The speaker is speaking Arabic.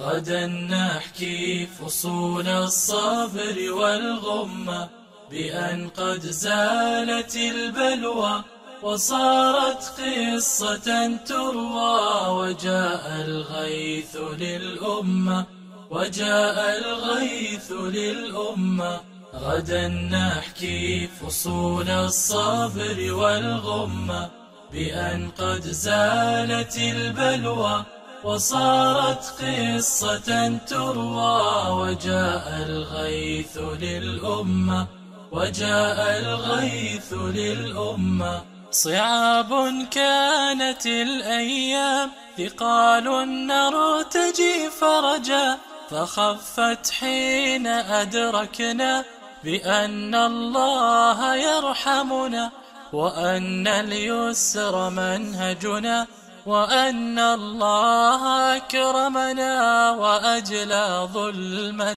غدا نحكي فصول الصبر والغمة، بأن قد زالت البلوى وصارت قصة تروى، وجاء الغيث للأمة، وجاء الغيث للأمة. غدا نحكي فصول الصبر والغمة، بأن قد زالت البلوى وصارت قصة تروى، وجاء الغيث للأمة، وجاء الغيث للأمة. صعاب كانت الأيام، ثقال نرتجي فرجا، فخفت حين أدركنا بأن الله يرحمنا، وأن اليسر منهجنا، وأن الله أكرمنا وأجلى ظلمنا.